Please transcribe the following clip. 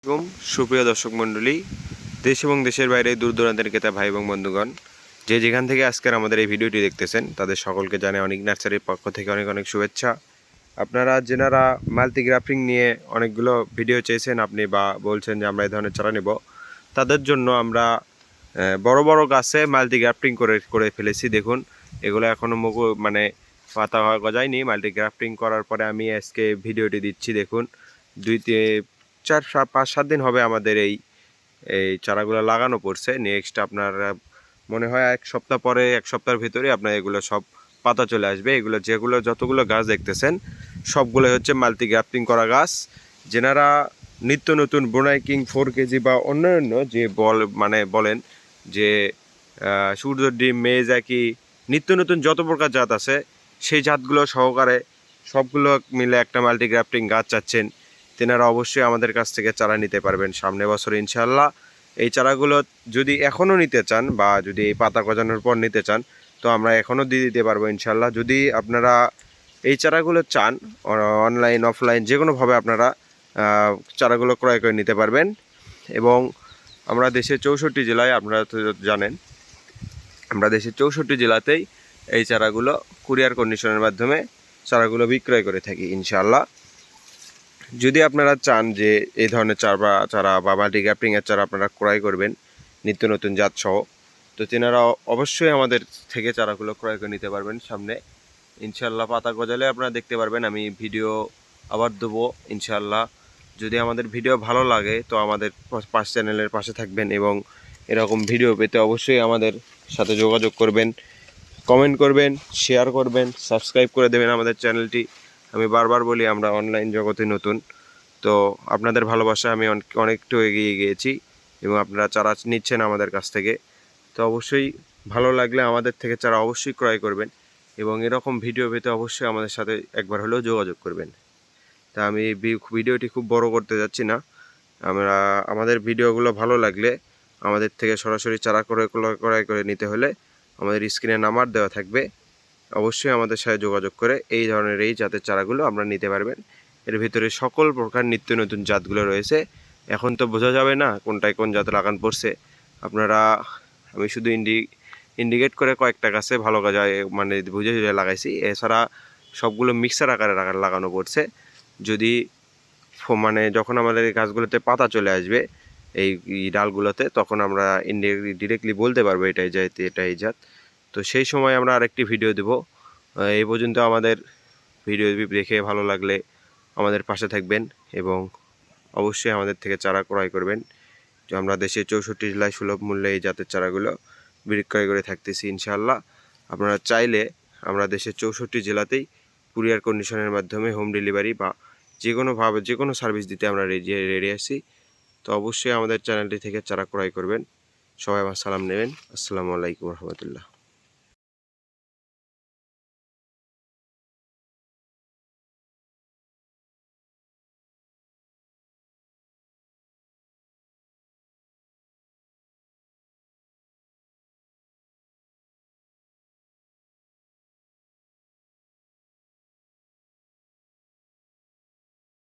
এবং সুপ্রিয় দর্শক মণ্ডলী, দেশ এবং দেশের বাইরে দূর দূরান্তের ক্রেতা ভাই এবং বন্ধুগণ, যে যেখান থেকে আজকের আমাদের এই ভিডিওটি দেখতেছেন তাদের সকলকে জানাই অনেক নার্সারির পক্ষ থেকে অনেক অনেক শুভেচ্ছা। আপনারা যেনারা মাল্টিগ্রাফটিং নিয়ে অনেকগুলো ভিডিও চেয়েছেন আপনি বা বলছেন যে আমরা এই ধরনের চারা নেব, তাদের জন্য আমরা বড় বড় গাছে মাল্টিগ্রাফটিং করে ফেলেছি। দেখুন, এগুলো এখনও পাতা গজায়নি। মাল্টিগ্রাফটিং করার পরে আমি আজকে ভিডিওটি দিচ্ছি। দেখুন, 5-7 দিন হবে আমাদের এই চারাগুলো লাগানো পড়ছে। নেক্সট আপনার মনে হয় এক সপ্তাহের ভিতরে আপনার এগুলো সব পাতা চলে আসবে। এগুলো যতগুলো গাছ দেখতেছেন সবগুলো হচ্ছে মাল্টিগ্রাফটিং করা গাছ। যেনারা নিত্য নতুন বোনাই কিং 4 কেজি বা অন্যান্য যে বলেন যে সূর্য ডিম মেজাকি নিত্য নতুন যত প্রকার জাত আছে, সেই জাতগুলো সহকারে সবগুলো মিলে একটা মাল্টিগ্রাফটিং গাছ চাচ্ছেন, তেনারা অবশ্যই আমাদের কাছ থেকে চারা নিতে পারবেন সামনে বছর ইনশাল্লাহ। এই চারাগুলো যদি এখনও নিতে চান বা যদি এই পাতা গজানোর পর নিতে চান, তো আমরা এখনও দিয়ে দিতে পারবো ইনশাল্লাহ। যদি আপনারা এই চারাগুলো চান, অনলাইন অফলাইন যে কোনোভাবে আপনারা চারাগুলো ক্রয় করে নিতে পারবেন। এবং আমরা দেশের 64 জেলায়, আপনারা তো জানেন, আমরা দেশের 64 জেলাতেই এই চারাগুলো কুরিয়ার কন্ডিশনের মাধ্যমে চারাগুলো বিক্রয় করে থাকি ইনশাল্লাহ। যদি আপনারা চান যে এই ধরনের চারা বা মাল্টিগ্রাফটিংয়ের চারা আপনারা ক্রয় করবেন নিত্য নতুন জাত সহ, তো তেনারা অবশ্যই আমাদের থেকে চারাগুলো ক্রয় করে নিতে পারবেন সামনে ইনশাল্লাহ। পাতা গজালে আপনারা দেখতে পারবেন, আমি ভিডিও আবার দেবো ইনশাল্লাহ। যদি আমাদের ভিডিও ভালো লাগে তো আমাদের চ্যানেলের পাশে থাকবেন এবং এরকম ভিডিও পেতে অবশ্যই আমাদের সাথে যোগাযোগ করবেন, কমেন্ট করবেন, শেয়ার করবেন, সাবস্ক্রাইব করে দেবেন আমাদের চ্যানেলটি। আমি বারবার বলি, আমরা অনলাইন জগতে নতুন, তো আপনাদের ভালোবাসা আমি অনেকটু এগিয়ে গিয়েছি এবং আপনারা চারা নিচ্ছেন আমাদের কাছ থেকে। তো অবশ্যই ভালো লাগলে আমাদের থেকে চারা অবশ্যই ক্রয় করবেন এবং এরকম ভিডিও পেতে অবশ্যই আমাদের সাথে একবার হলেও যোগাযোগ করবেন। তা আমি ভিডিওটি খুব বড় করতে যাচ্ছি না। আমাদের ভিডিওগুলো ভালো লাগলে আমাদের থেকে সরাসরি চারা ক্রয় করে নিতে হলে আমাদের স্ক্রিনে নাম্বার দেওয়া থাকবে, অবশ্যই আমাদের সাথে যোগাযোগ করে এই ধরনের এই জাতের চারাগুলো আমরা নিতে পারবেন। এর ভিতরে সকল প্রকার নিত্য নতুন জাতগুলো রয়েছে। এখন তো বোঝা যাবে না কোনটায় কোন জাত লাগান পড়ছে। আমি শুধু ইন্ডিকেট করে কয়েকটা গাছে ভালো গাছ বুঝে লাগাইছি, এছাড়া সবগুলো মিক্সার আকারে লাগানো পড়ছে। যদি যখন আমাদের এই গাছগুলোতে পাতা চলে আসবে এই ডালগুলোতে, তখন আমরা ডিরেক্টলি বলতে পারবো এটাই জাত। তো সেই সময় আমরা আরেকটি ভিডিও দেব। এই পর্যন্ত আমাদের ভিডিও দেখে ভালো লাগলে আমাদের পাশে থাকবেন এবং অবশ্যই আমাদের থেকে চারা ক্রয় করবেন। যে আমরা দেশের 64 জেলায় সুলভ মূল্যে এই জাতের চারাগুলো বিক্রয় করে থাকতেছি ইনশাআল্লাহ। আপনারা চাইলে আমরা দেশের 64 জেলাতেই কুরিয়ার কন্ডিশনের মাধ্যমে হোম ডেলিভারি বা যে কোনো সার্ভিস দিতে আমরা রেডি আছি। তো অবশ্যই আমাদের চ্যানেলটি থেকে চারা ক্রয় করবেন। সবাই আমার সালাম নেবেন। আসসালামু আলাইকুম রহমতুল্লাহ।